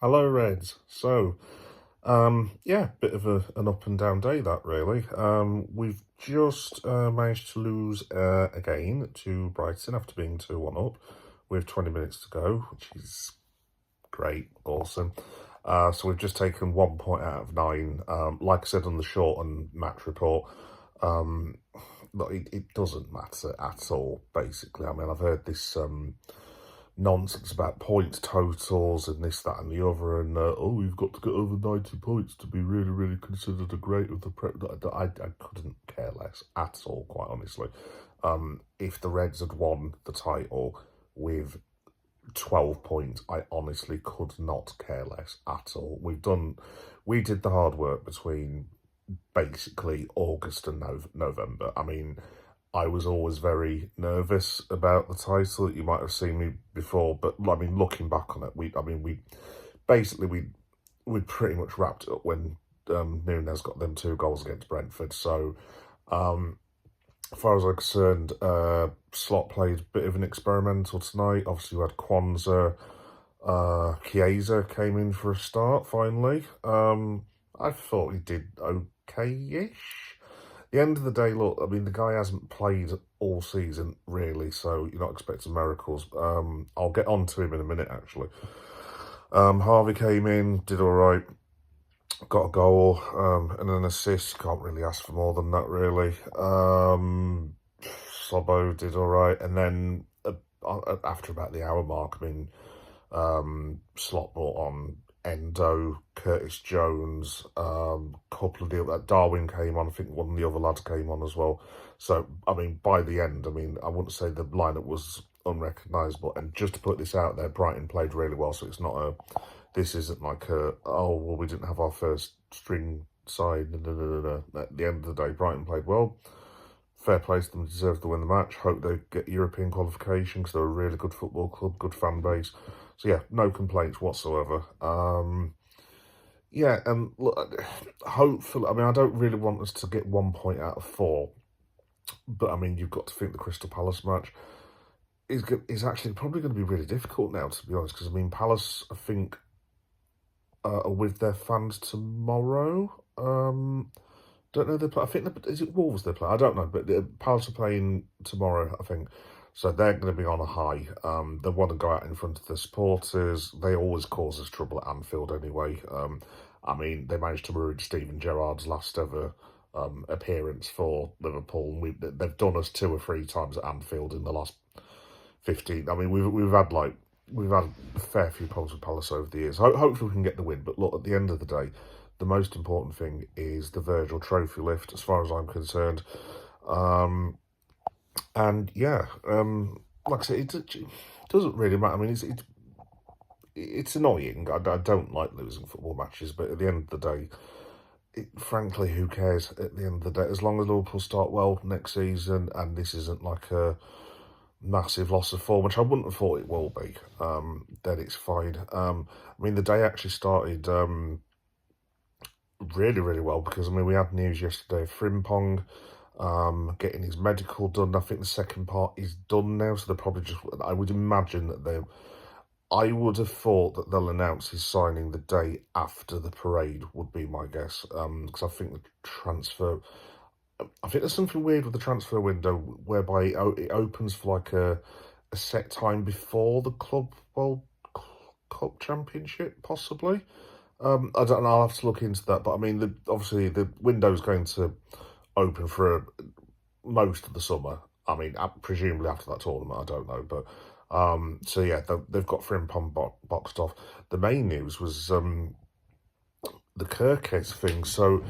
Hello, Reds. Yeah, bit of an up and down day that really. We've just managed to lose again to Brighton after being 2-1 up with 20 minutes to go, which is great, awesome. So we've just taken 1 point out of 9. Like I said on the short and match report, um, look, it doesn't matter at all, basically. I mean, I've heard this nonsense about points totals and this, that, and the other, and oh, you've got to get over 90 points to be really, really considered a great of the prep. I couldn't care less at all, quite honestly. If the Reds had won the title with 12 points, I honestly could not care less at all. We did the hard work between basically August and November. I mean, I was always very nervous about the title. You might have seen me before, but I mean, looking back on it, we pretty much wrapped it up when Nunes got them 2 goals against Brentford. So, as far as I'm concerned, Slot played a bit of an experimental tonight. Obviously, we had Kwanzaa. Chiesa came in for a start finally. I thought he did okay-ish. At the end of the day, look, I mean, the guy hasn't played all season, really, so you're not expecting miracles. I'll get on to him in a minute, actually. Harvey came in, did all right, got a goal and an assist. Can't really ask for more than that, really. Slobo did all right, and then after about the hour mark, I mean, Slot brought on Endo, Curtis Jones, couple of deals. Darwin came on. I think one of the other lads came on as well. So, I mean, by the end, I mean, I wouldn't say the lineup was unrecognisable. And just to put this out there, Brighton played really well. So it's not this isn't like oh, well, we didn't have our first string side. No. At the end of the day, Brighton played well. Fair play to them, deserved to win the match. Hope they get European qualification because they're a really good football club, good fan base. So yeah, no complaints whatsoever. Yeah, and look, hopefully, I mean, I don't really want us to get 1 point out of 4, but I mean, you've got to think the Crystal Palace match is actually probably going to be really difficult now, to be honest, because I mean, Palace, I think, are with their fans tomorrow. Don't know, I think, is it Wolves they play? I don't know, but the Palace are playing tomorrow, I think. So they're going to be on a high. They want to go out in front of the supporters. They always cause us trouble at Anfield anyway. I mean, they managed to ruin Steven Gerrard's last ever appearance for Liverpool. They've done us 2 or 3 times at Anfield in the last 15. I mean, we've had a fair few problems with Palace over the years. Hopefully we can get the win. But look, at the end of the day, the most important thing is the Virgil Trophy lift, as far as I'm concerned. And yeah, like I say, it doesn't really matter. I mean, it's annoying. I don't like losing football matches, but at the end of the day, frankly, who cares? At the end of the day, as long as Liverpool start well next season, and this isn't like a massive loss of form, which I wouldn't have thought it will be, then it's fine. I mean, the day actually started really, really well because, I mean, we had news yesterday of Frimpong getting his medical done. I think the second part is done now, so they're probably just, I would imagine that I would have thought that they'll announce his signing the day after the parade, would be my guess, because I think there's something weird with the transfer window whereby it opens for like a set time before the Club World Cup Championship, possibly. I don't know, I'll have to look into that, but I mean, obviously the window's going to open for most of the summer. I mean, presumably after that tournament, I don't know, but so yeah, they've got Frimpong boxed off. The main news was the Kerkez thing. So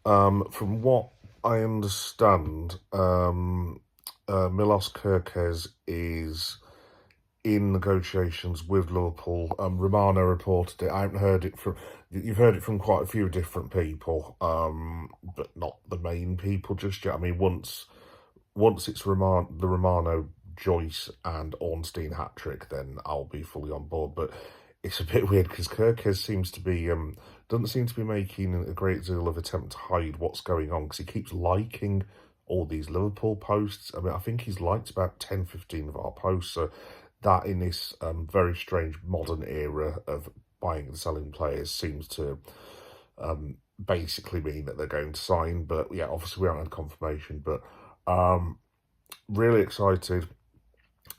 from what I understand, Milos Kerkez is in negotiations with Liverpool. Romano reported it. I haven't heard it from... You've heard it from quite a few different people, but not the main people just yet. I mean, once it's the Romano, Joyce and Ornstein hat-trick, then I'll be fully on board. But it's a bit weird because Kerkez doesn't seem to be making a great deal of attempt to hide what's going on because he keeps liking all these Liverpool posts. I mean, I think he's liked about 10, 15 of our posts. So that in this very strange modern era of buying and selling players seems to basically mean that they're going to sign. But yeah, obviously we haven't had confirmation. But really excited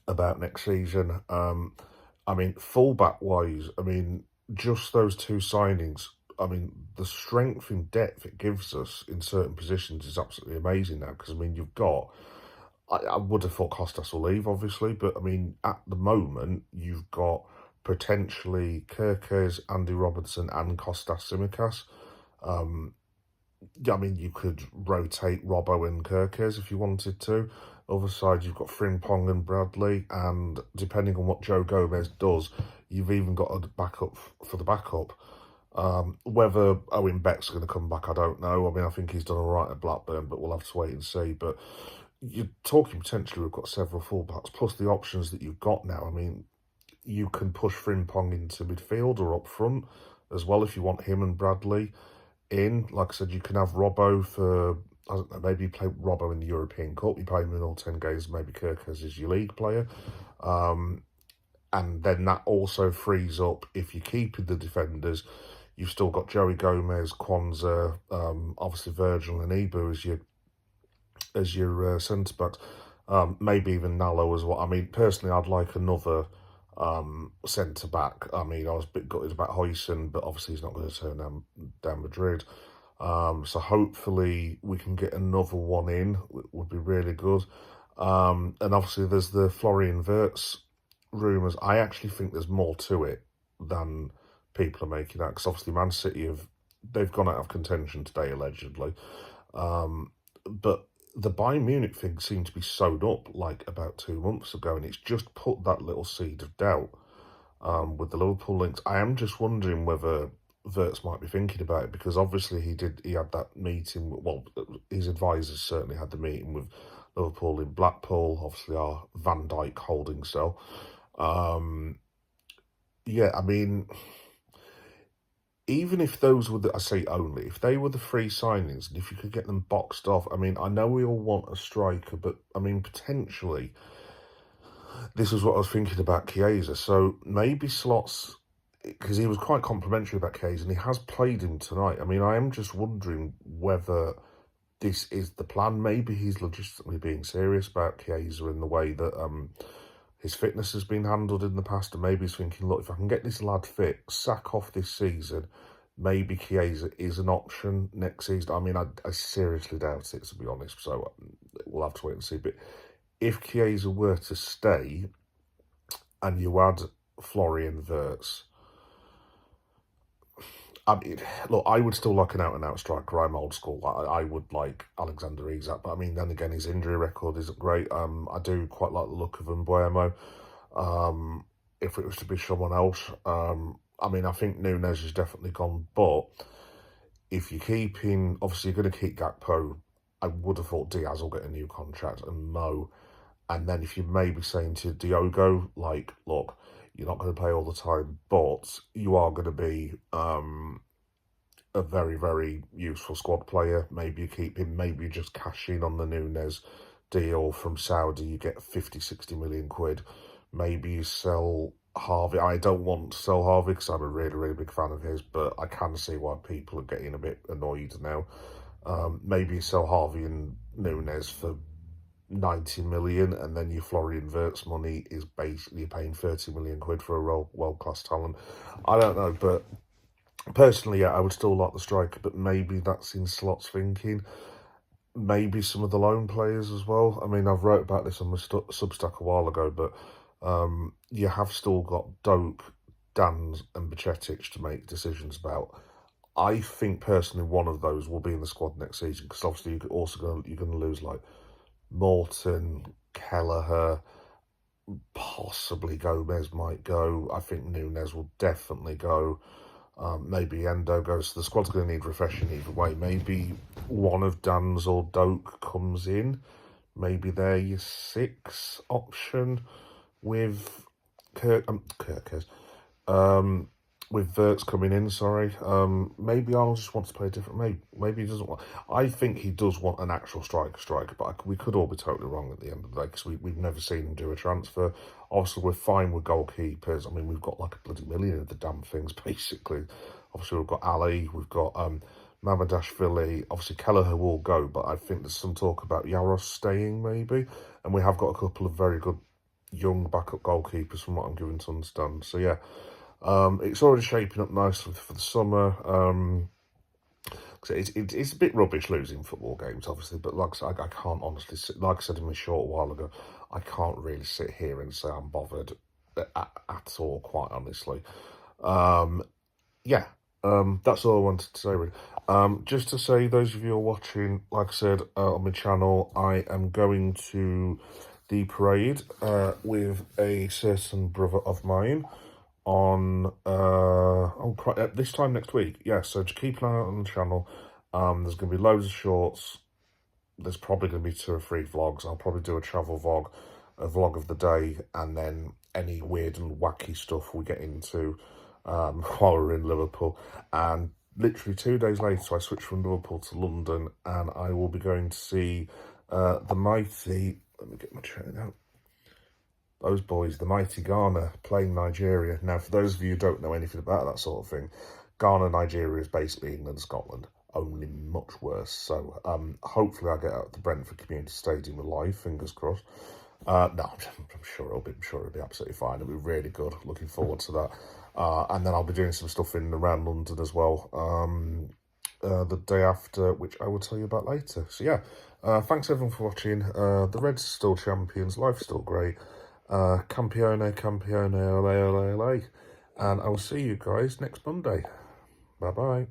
about next season. I mean, fullback wise, I mean, just those two signings. I mean, the strength and depth it gives us in certain positions is absolutely amazing now. Because I mean, you've got. I would have thought Costas will leave, obviously, but I mean, at the moment, you've got potentially Kerkez, Andy Robertson, and Kostas Tsimikas. I mean, you could rotate Robbo and Kerkez if you wanted to. Other side, you've got Frimpong and Bradley, and depending on what Joe Gomez does, you've even got a backup for the backup. Whether Owen Beck's going to come back, I don't know. I mean, I think he's done all right at Blackburn, but we'll have to wait and see. But you're talking potentially we've got several fullbacks, plus the options that you've got now. I mean, you can push Frimpong into midfield or up front as well if you want him and Bradley in. Like I said, you can have Robbo for, I don't know, maybe you play Robbo in the European Cup, you play him in all 10 games, maybe Kerkez is your league player. And then that also frees up, if you're keeping the defenders, you've still got Joey Gomez, Kwanzaa, obviously Virgil and Ibu as your centre-backs. Maybe even Nallo as well. I mean, personally, I'd like another centre-back. I mean, I was a bit gutted about Huyson, but obviously he's not going to turn down Madrid. So hopefully we can get another one in. Would be really good. And obviously there's the Florian Writz rumours. I actually think there's more to it than people are making out, because obviously Man City they've gone out of contention today, allegedly. But the Bayern Munich thing seemed to be sewn up like about 2 months ago, and it's just put that little seed of doubt with the Liverpool links. I am just wondering whether Wirtz might be thinking about it, because obviously he had that meeting, well, his advisors certainly had the meeting with Liverpool in Blackpool, obviously our Van Dijk holding cell. Yeah, I mean, even if those were I say only, if they were the free signings, and if you could get them boxed off, I mean, I know we all want a striker, but I mean, potentially, this is what I was thinking about Chiesa. So maybe slots, because he was quite complimentary about Chiesa, and he has played him tonight. I mean, I am just wondering whether this is the plan. Maybe he's legitimately being serious about Chiesa in the way that his fitness has been handled in the past, and maybe he's thinking, look, if I can get this lad fit, sack off this season, maybe Chiesa is an option next season. I mean, I seriously doubt it, to be honest, so we'll have to wait and see. But if Chiesa were to stay, and you add Florian Writz, I mean, look, I would still like an out-and-out striker. I'm old school. I would like Alexander Isak, but I mean, then again, his injury record isn't great. I do quite like the look of Mbuemo. If it was to be someone else, I mean, I think Nunes is definitely gone, but if you're keeping, obviously you're going to keep Gakpo. I would have thought Diaz will get a new contract, and Mo. And then if you're maybe saying to Diogo, like, look, you're not going to play all the time, but you are going to be a very, very useful squad player. Maybe you keep him, maybe you just cash in on the Nunes deal from Saudi, you get 50, 60 million quid. Maybe you sell Harvey. I don't want to sell Harvey because I'm a really, really big fan of his, but I can see why people are getting a bit annoyed now. Maybe you sell Harvey and Nunes for 90 million, and then your Florian Wirtz money is basically paying 30 million quid for a world-class talent. I don't know, but personally, yeah, I would still like the striker, but maybe that's in Slot's thinking. Maybe some of the loan players as well. I mean, I've wrote about this on my Substack a while ago, but you have still got Doak, Dans and Bajcetic to make decisions about. I think personally one of those will be in the squad next season, because obviously you're going to lose like Morton, Kelleher, possibly Gomez might go. I think Nunes will definitely go. Maybe Endo goes. So the squad's going to need refreshing either way. Maybe one of Dan's or Doak comes in. Maybe they're your 6 option with Kerkez. with Wirtz coming in, sorry. Maybe Arnold just wants to play different. Maybe he doesn't want. I think he does want an actual striker, but we could all be totally wrong at the end of the day because we've never seen him do a transfer. Obviously, we're fine with goalkeepers. I mean, we've got like a bloody million of the damn things, basically. Obviously, we've got Ali, we've got Mamadashvili. Obviously, Kelleher will go, but I think there's some talk about Yaros staying, maybe. And we have got a couple of very good young backup goalkeepers, from what I'm given to understand. So, yeah. It's already shaping up nicely for the summer. It's a bit rubbish losing football games, obviously, but like I said, I can't honestly sit, like I said in my short while ago, I can't really sit here and say I'm bothered at all, quite honestly. Yeah, that's all I wanted to say, really. Just to say, those of you who are watching, like I said, on my channel, I am going to the parade with a certain brother of mine on this time next week. Yeah, so just keep an eye out on the channel. There's going to be loads of shorts. There's probably going to be 2 or 3 vlogs. I'll probably do a travel vlog, a vlog of the day, and then any weird and wacky stuff we get into while we're in Liverpool. And literally 2 days later, I switch from Liverpool to London, and I will be going to see the mighty. Let me get my train out. Those boys, the mighty Ghana, playing Nigeria. Now, for those of you who don't know anything about that sort of thing, Ghana, Nigeria is basically England, Scotland, only much worse. So, hopefully I get out the Brentford Community Stadium alive, fingers crossed. No, I'm sure it'll be absolutely fine. It'll be really good. Looking forward to that. And then I'll be doing some stuff in and around London as well. The day after, which I will tell you about later. So yeah, thanks everyone for watching. The Reds are still champions. Life's still great. Campione, campione, ole, ole, ole. And I will see you guys next Monday. Bye-bye.